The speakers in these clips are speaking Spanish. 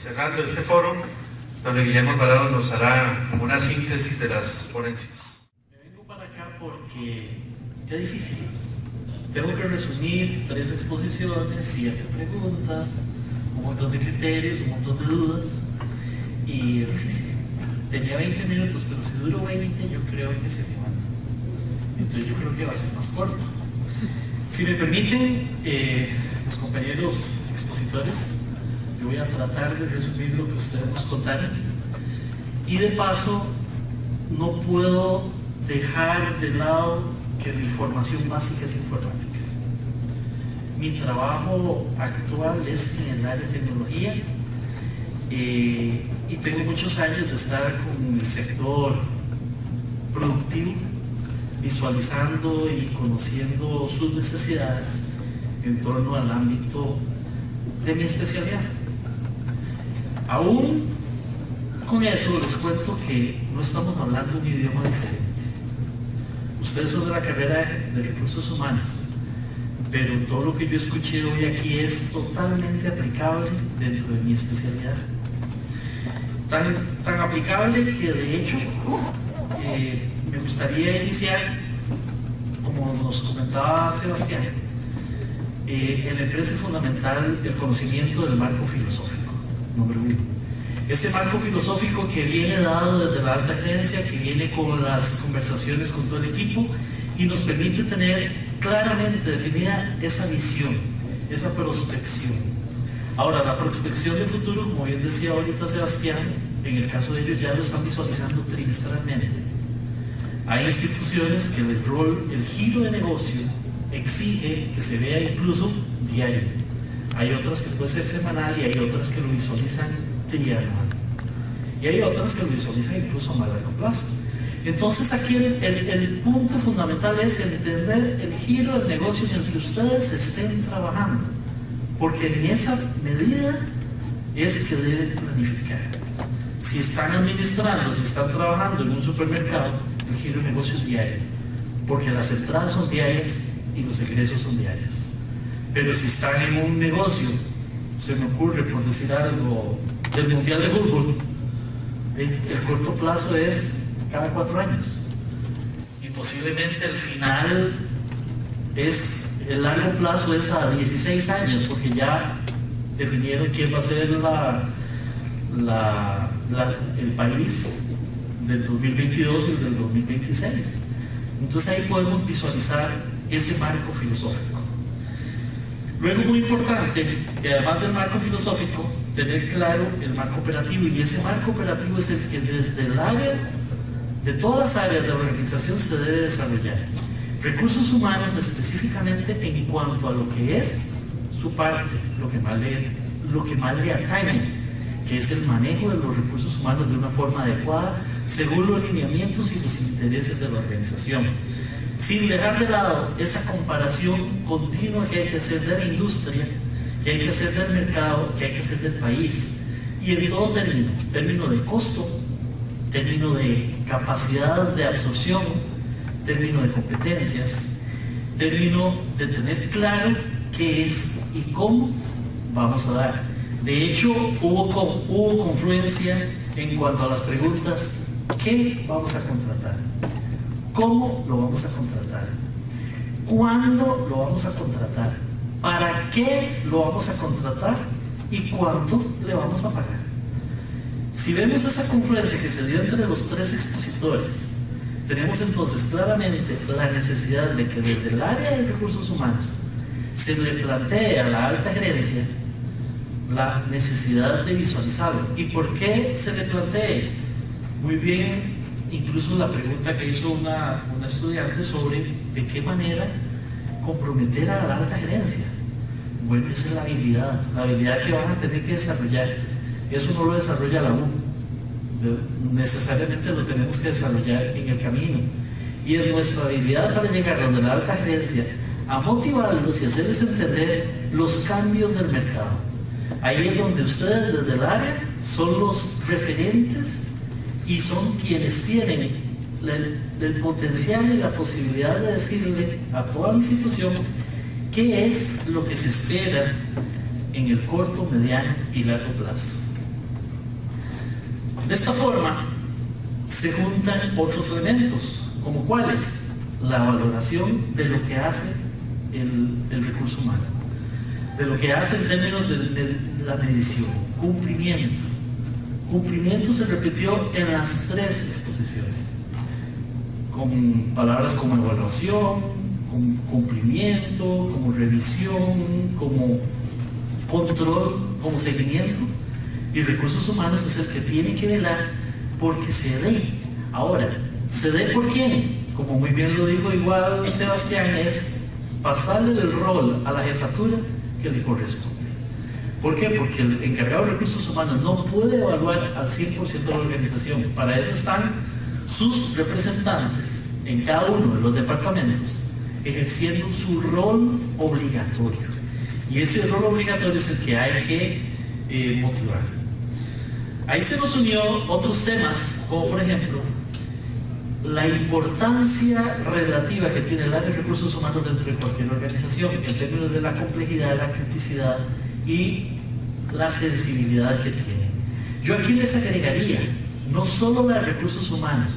cerrando este foro, don Guillermo Alvarado nos hará una síntesis de las ponencias. Me vengo para acá porque qué difícil. Tengo que resumir 3 exposiciones, 7 preguntas, un montón de criterios, un montón de dudas, y es difícil. Tenía 20 minutos, pero si duro 20 yo creo que se van. Entonces yo creo que va a ser más corto. Si me permiten, los compañeros expositores, yo voy a tratar de resumir lo que ustedes nos contaron. Y de paso, no puedo dejar de lado que mi formación básica es informática. Mi trabajo actual es en el área de tecnología y tengo muchos años de estar con el sector productivo, visualizando y conociendo sus necesidades en torno al ámbito de mi especialidad. Aún con eso les cuento que no estamos hablando un idioma diferente. Ustedes son de la carrera de recursos humanos, pero todo lo que yo escuché hoy aquí es totalmente aplicable dentro de mi especialidad. Tan aplicable que de hecho me gustaría iniciar, como nos comentaba Sebastián, en la empresa es fundamental el conocimiento del marco filosófico, número 1. Ese marco filosófico que viene dado desde la alta gerencia, que viene con las conversaciones con todo el equipo y nos permite tener claramente definida esa visión, esa prospección. Ahora, la prospección de futuro, como bien decía ahorita Sebastián, en el caso de ellos ya lo están visualizando trimestralmente. Hay instituciones que el rol, el giro de negocio exige que se vea incluso diario. Hay otras que puede ser semanal y hay otras que lo visualizan trianual. Y hay otras que lo visualizan incluso a más largo plazo. Entonces aquí el punto fundamental es entender el giro del negocio en el que ustedes estén trabajando. Porque en esa medida es que deben planificar. Si están administrando, si están trabajando en un supermercado, el giro de negocio es diario. Porque las entradas son diarias y los egresos son diarios. Pero si están en un negocio, se me ocurre, por decir algo, del Mundial de Fútbol, el corto plazo es cada 4 años. Y posiblemente el final es, el largo plazo es a 16 años, porque ya definieron quién va a ser el país del 2022 y del 2026. Entonces ahí podemos visualizar ese marco filosófico. Luego, muy importante, que además del marco filosófico, tener claro el marco operativo, y ese marco operativo es el que desde el área, de todas las áreas de la organización se debe desarrollar. Recursos humanos específicamente en cuanto a lo que es su parte, lo que más le atañe, que es el manejo de los recursos humanos de una forma adecuada, según los lineamientos y los intereses de la organización. Sin dejar de lado esa comparación continua que hay que hacer de la industria, que hay que hacer del mercado, que hay que hacer del país. Y en todo término de costo, término de capacidad de absorción, término de competencias, término de tener claro qué es y cómo vamos a dar. De hecho, hubo confluencia en cuanto a las preguntas: ¿qué vamos a contratar? ¿Cómo lo vamos a contratar? ¿Cuándo lo vamos a contratar? ¿Para qué lo vamos a contratar? ¿Y cuánto le vamos a pagar? Si vemos esa confluencia que se dio entre los 3 expositores, tenemos entonces claramente la necesidad de que desde el área de recursos humanos se le plantee a la alta gerencia la necesidad de visualizarlo. ¿Y por qué se le plantee? Muy bien, incluso la pregunta que hizo una estudiante sobre de qué manera comprometer a la alta gerencia. Bueno, esa es la habilidad que van a tener que desarrollar. Eso no lo desarrolla la U, necesariamente lo tenemos que desarrollar en el camino. Y es nuestra habilidad para llegar donde la alta gerencia, a motivarlos y hacerles entender los cambios del mercado. Ahí es donde ustedes desde el área son los referentes y son quienes tienen el potencial y la posibilidad de decirle a toda la institución qué es lo que se espera en el corto, mediano y largo plazo. De esta forma, se juntan otros elementos, como cuáles, la valoración de lo que hace el recurso humano, de lo que hace en términos de la medición, cumplimiento. Cumplimiento se repitió en las 3 exposiciones, con palabras como evaluación, como cumplimiento, como revisión, como control, como seguimiento. Y recursos humanos es el que tiene que velar porque se dé. Ahora, ¿se dé por quién? Como muy bien lo dijo igual Sebastián, es pasarle el rol a la jefatura que le corresponde. ¿Por qué? Porque el encargado de recursos humanos no puede evaluar al 100% de la organización. Para eso están sus representantes en cada uno de los departamentos ejerciendo su rol obligatorio. Y ese rol obligatorio es el que hay que motivar. Ahí se nos unió otros temas, como por ejemplo, la importancia relativa que tiene el área de recursos humanos dentro de cualquier organización, en términos de la complejidad, la criticidad y la sensibilidad que tiene. Yo aquí les agregaría, no solo la de recursos humanos,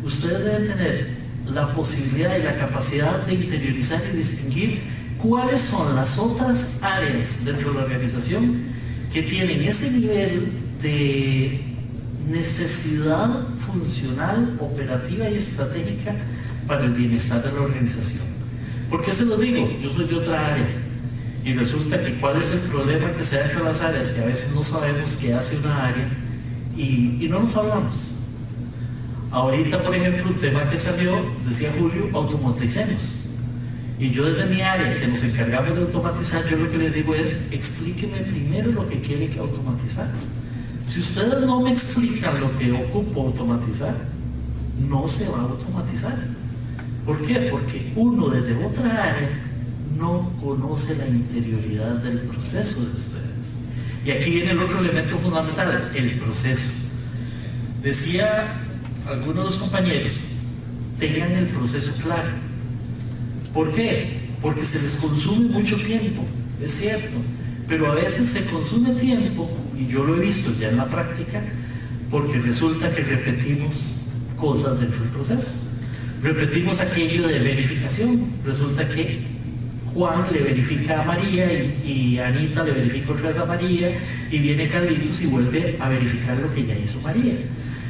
ustedes deben tener la posibilidad y la capacidad de interiorizar y distinguir cuáles son las otras áreas dentro de la organización que tienen ese nivel de necesidad funcional, operativa y estratégica para el bienestar de la organización. ¿Por qué se lo digo? Yo soy de otra área y resulta que cuál es el problema que se da entre las áreas, que a veces no sabemos qué hace una área y no nos hablamos. Ahorita, por ejemplo, un tema que salió, decía Julio, automaticemos. Y yo desde mi área, que nos encargamos de automatizar, yo lo que les digo es, explíqueme primero lo que quiere que automatizar. Si ustedes no me explican lo que ocupo automatizar, no se va a automatizar. ¿Por qué? Porque uno desde otra área no conoce la interioridad del proceso de ustedes. Y aquí viene el otro elemento fundamental, el proceso. Decía algunos de los compañeros, tengan el proceso claro. ¿Por qué? Porque se les consume mucho tiempo, es cierto, pero a veces se consume tiempo, y yo lo he visto ya en la práctica, porque resulta que repetimos cosas dentro del proceso. Repetimos aquello de verificación. Resulta que Juan le verifica a María y Anita le verifica otra vez a María y viene Carlitos y vuelve a verificar lo que ya hizo María.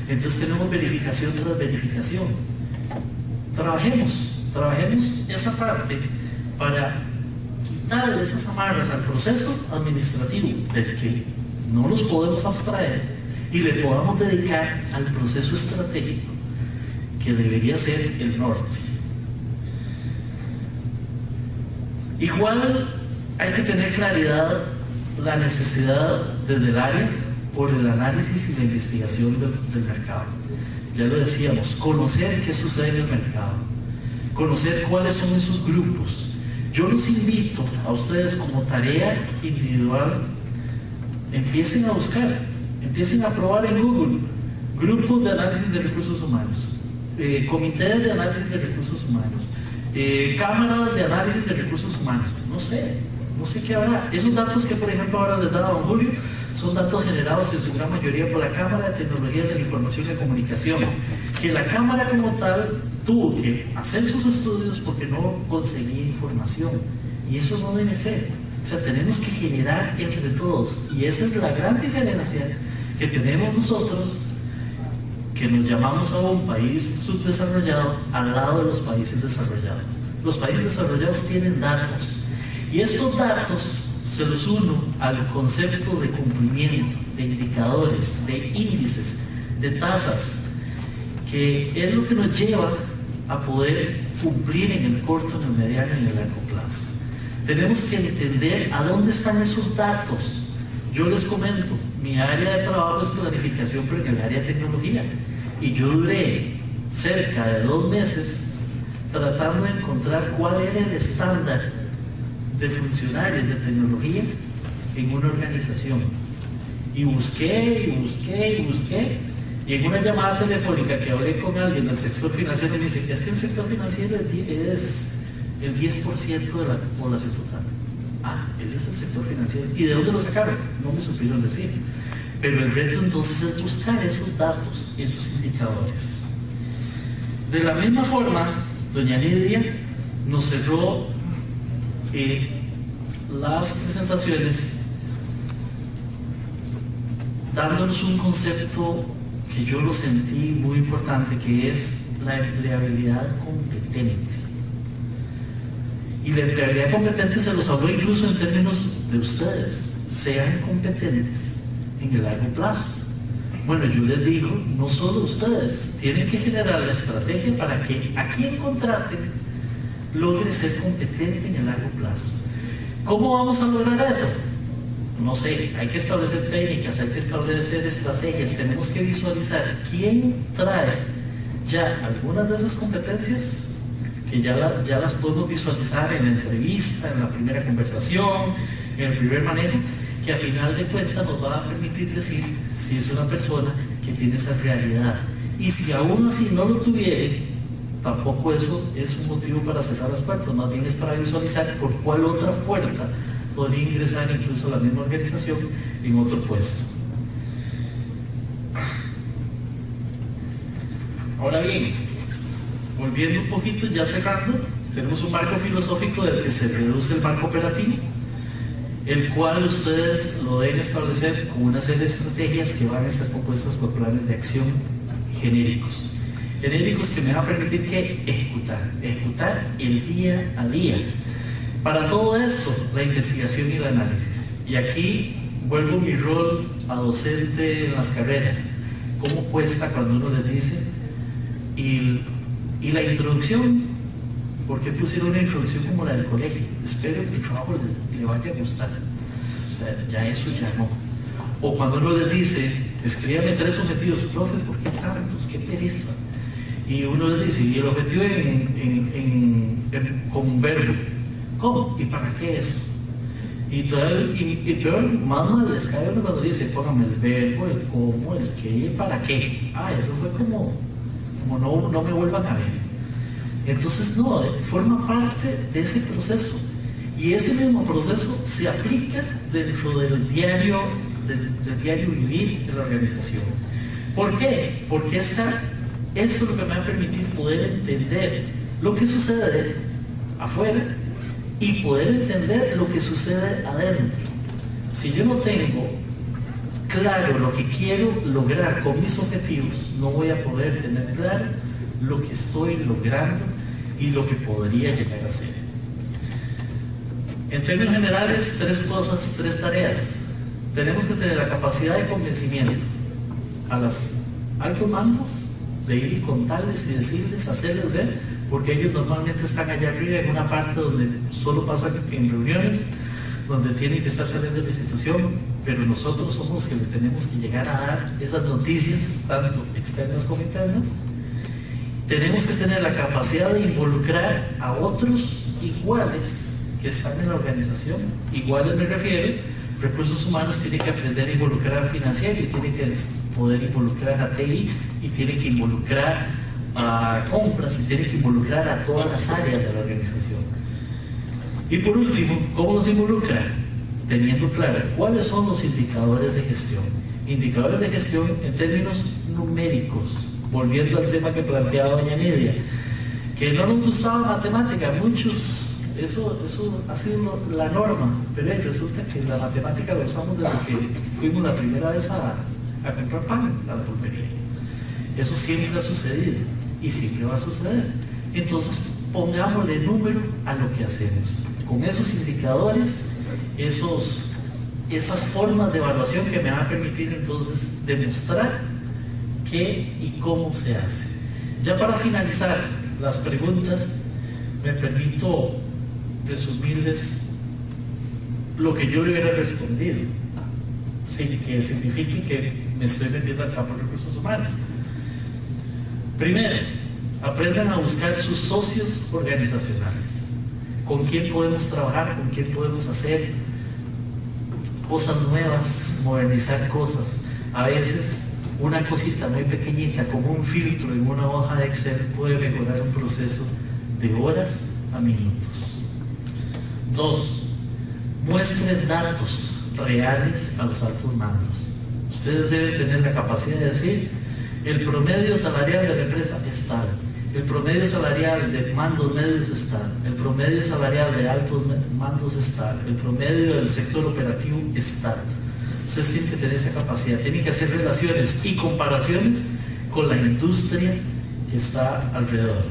Entonces tenemos verificación tras verificación. Trabajemos esa parte para quitarle esas amarras al proceso administrativo del que no nos podemos abstraer y le podamos dedicar al proceso estratégico que debería ser el norte. Igual hay que tener claridad la necesidad desde el área por el análisis y la investigación del mercado. Ya lo decíamos, conocer qué sucede en el mercado, conocer cuáles son esos grupos. Yo los invito a ustedes como tarea individual, empiecen a buscar, empiecen a probar en Google grupos de análisis de recursos humanos, comités de análisis de recursos humanos, cámaras de análisis de recursos humanos, no sé qué habrá. Esos datos que por ejemplo ahora les da don Julio son datos generados en su gran mayoría por la Cámara de Tecnologías de la Información y la Comunicación, que la Cámara como tal tuvo que hacer sus estudios porque no conseguía información, y eso no debe ser. O sea, tenemos que generar entre todos, y esa es la gran diferencia que tenemos nosotros, que nos llamamos a un país subdesarrollado al lado de los países desarrollados. Los países desarrollados tienen datos, y estos datos se los uno al concepto de cumplimiento, de indicadores, de índices, de tasas, que es lo que nos lleva a poder cumplir en el corto, en el mediano y en el largo plazo. Tenemos que entender a dónde están esos datos. Yo les comento, mi área de trabajo es planificación, pero en el área de tecnología, y yo duré cerca de 2 meses tratando de encontrar cuál era el estándar de funcionarios de tecnología en una organización, y busqué, y en una llamada telefónica que hablé con alguien del sector financiero me dice, es que el sector financiero es el 10% de la población total. Ah, ese es el sector financiero. ¿Y de dónde lo sacaron? No me supieron decir. Pero el reto entonces es buscar esos datos, esos indicadores. De la misma forma, doña Lidia nos cerró las presentaciones dándonos un concepto que yo lo sentí muy importante, que es la empleabilidad competente. Y la empleabilidad competente se los habló incluso en términos de ustedes. Sean competentes en el largo plazo. Bueno, yo les digo, no solo ustedes, tienen que generar la estrategia para que a quien contraten logre ser competente en el largo plazo. ¿Cómo vamos a lograr eso? No sé, hay que establecer técnicas, hay que establecer estrategias, tenemos que visualizar quién trae ya algunas de esas competencias, que ya las podemos visualizar en la entrevista, en la primera conversación, en el primer manejo, que a final de cuentas nos va a permitir decir si es una persona que tiene esa realidad. Y si aún así no lo tuviere, tampoco eso es un motivo para cesar las puertas, más bien es para visualizar por cuál otra puerta podría ingresar incluso la misma organización en otro puesto. Ahora bien, volviendo un poquito, ya cerrando, tenemos un marco filosófico del que se reduce el marco operativo, el cual ustedes lo deben establecer con una serie de estrategias que van a estar compuestas por planes de acción genéricos. Genéricos que me van a permitir que ejecutar el día a día. Para todo esto, la investigación y el análisis. Y aquí vuelvo mi rol a docente en las carreras. ¿Cómo cuesta cuando uno les dice? Y la introducción, ¿por qué pusieron una introducción como la del colegio? Espero que el trabajo le vaya a gustar. O sea, ya eso ya no. O cuando uno les dice, escríbame 3 objetivos, profe, ¿por qué tantos? ¡Qué pereza! Y uno les dice, y el objetivo con un verbo. ¿Cómo? ¿Y para qué eso? Y peor, más mal les cae uno cuando dice, póngame el verbo, el cómo, el qué y el para qué. Eso fue como no me vuelvan a ver. Entonces, no, forma parte de ese proceso. Y ese mismo proceso se aplica dentro del diario vivir de la organización. ¿Por qué? Porque esto es lo que me va a permitir poder entender lo que sucede afuera y poder entender lo que sucede adentro. Si yo no tengo claro lo que quiero lograr con mis objetivos, no voy a poder tener claro lo que estoy logrando y lo que podría llegar a ser. En términos generales, 3 tareas. Tenemos que tener la capacidad de convencimiento a los altos mandos de ir y contarles y decirles, hacerles ver, porque ellos normalmente están allá arriba en una parte donde solo pasan en reuniones, donde tienen que estar saliendo de la institución, pero nosotros somos los que le tenemos que llegar a dar esas noticias, tanto externas como internas. Tenemos que tener la capacidad de involucrar a otros iguales que están en la organización. Iguales me refiero, recursos humanos tienen que aprender a involucrar al financiero, y tienen que poder involucrar a TI, y tienen que involucrar a compras, y tienen que involucrar a todas las áreas de la organización. Y por último, ¿cómo los involucra? Teniendo claro cuáles son los indicadores de gestión. Indicadores de gestión en términos numéricos, volviendo al tema que planteaba doña Nidia, que no nos gustaba matemática, muchos, eso ha sido la norma, pero resulta que la matemática la usamos desde que fuimos la primera vez a comprar pan, la pulpería. Eso siempre ha sucedido y siempre va a suceder. Entonces, pongámosle número a lo que hacemos. Con esos indicadores, esas formas de evaluación que me van a permitir entonces demostrar qué y cómo se hace. Ya para finalizar las preguntas, me permito resumirles lo que yo le hubiera respondido, sin que signifique que me estoy metiendo al campo de recursos humanos. Primero, aprendan a buscar sus socios organizacionales. ¿Con quién podemos trabajar? ¿Con quién podemos hacer cosas nuevas, modernizar cosas? A veces una cosita muy pequeñita como un filtro en una hoja de Excel puede mejorar un proceso de horas a minutos. 2. Muestren datos reales a los altos mandos. Ustedes deben tener la capacidad de decir, el promedio salarial de la empresa es tal, el promedio salarial de mandos medios es tal, el promedio salarial de altos mandos es tal, el promedio del sector operativo es tal. Ustedes tienen que tener esa capacidad, tienen que hacer relaciones y comparaciones con la industria que está alrededor.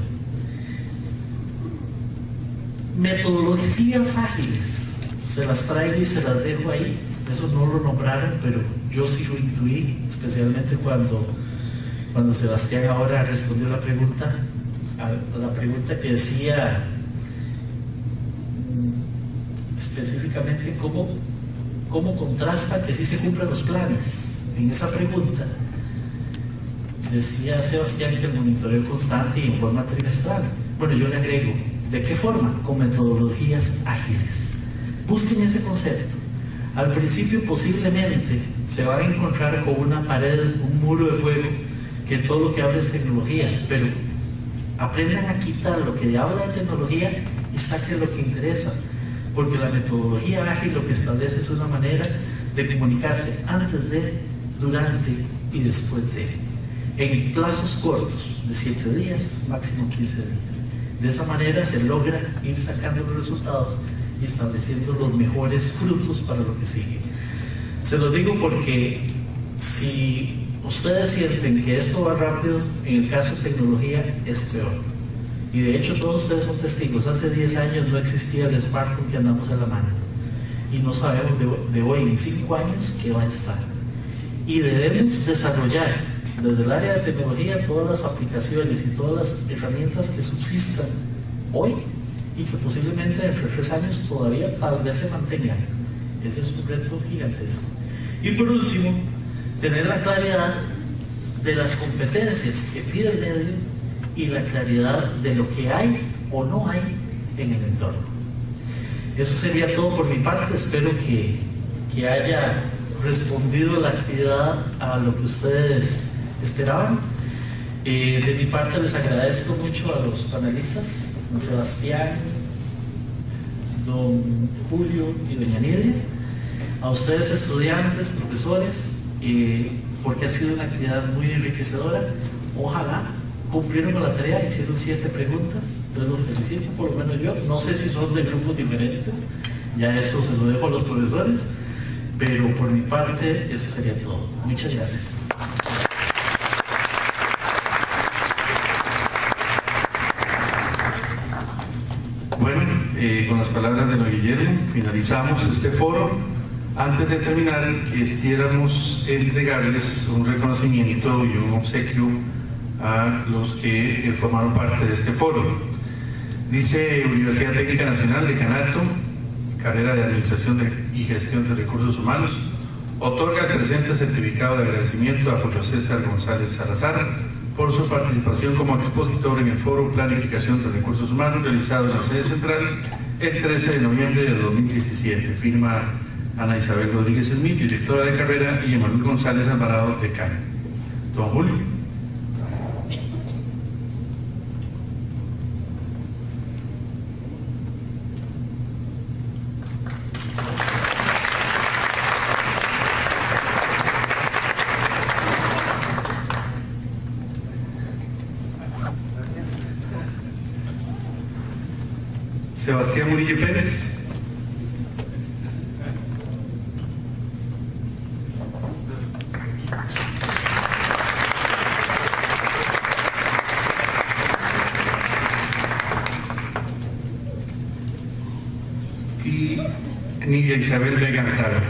Metodologías ágiles, se las traigo y se las dejo ahí. Eso no lo nombraron, pero yo sí lo intuí, especialmente cuando Sebastián ahora respondió la pregunta que decía específicamente cómo contrasta que sí se cumplan los planes. En esa pregunta decía Sebastián que el monitoreo constante y en forma trimestral. Bueno, yo le agrego, ¿de qué forma? Con metodologías ágiles. Busquen ese concepto. Al principio posiblemente se van a encontrar con una pared, un muro de fuego, que todo lo que habla es tecnología, pero aprendan a quitar lo que habla de tecnología y saquen lo que interesa, porque la metodología ágil lo que establece es una manera de comunicarse antes de, durante y después de, en plazos cortos, de 7 días, máximo 15 días. De esa manera se logra ir sacando los resultados y estableciendo los mejores frutos para lo que sigue. Se lo digo porque si ustedes sienten que esto va rápido, en el caso de tecnología es peor. Y de hecho todos ustedes son testigos. Hace 10 años no existía el smartphone que andamos en la mano. Y no sabemos de hoy en 5 años qué va a estar. Y debemos desarrollar desde el área de tecnología todas las aplicaciones y todas las herramientas que subsistan hoy y que posiblemente dentro de 3 años todavía tal vez se mantengan. Ese es un reto gigantesco. Y por último, tener la claridad de las competencias que pide el medio y la claridad de lo que hay o no hay en el entorno. Eso sería todo por mi parte. Espero que haya respondido la actividad a lo que ustedes esperaban. De mi parte les agradezco mucho a los panelistas, don Sebastián, don Julio y doña Nidia, a ustedes estudiantes, profesores, porque ha sido una actividad muy enriquecedora. Ojalá cumplieron con la tarea, hicieron 7 preguntas, entonces los felicito, por lo menos yo. No sé si son de grupos diferentes, ya eso se lo dejo a los profesores, pero por mi parte eso sería todo. Muchas gracias. Bueno, con las palabras de don Guillermo finalizamos este foro. Antes de terminar, quisiéramos entregarles un reconocimiento y un obsequio a los que formaron parte de este foro. Dice Universidad Técnica Nacional, Decanato, carrera de Administración y Gestión de Recursos Humanos, otorga el presente certificado de agradecimiento a Julio César González Salazar por su participación como expositor en el Foro Planificación de Recursos Humanos realizado en la sede central el 13 de noviembre de 2017. Firma Ana Isabel Rodríguez Smith, directora de carrera, y Emanuel González Alvarado, decano. Don Julio. Sebastián Murillo Pérez. Y Nidia Isabel Vega Antara.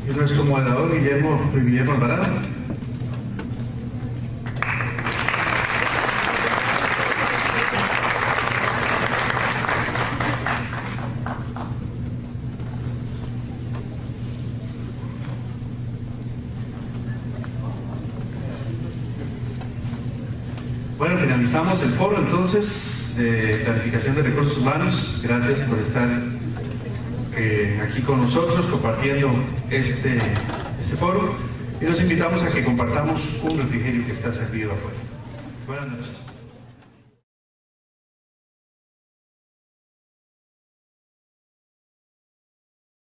Y nuestro moderador Guillermo Alvarado. Bueno, finalizamos el foro entonces de planificación de recursos humanos. Gracias por estar aquí con nosotros compartiendo este foro y los invitamos a que compartamos un refrigerio que está servido afuera. Buenas noches.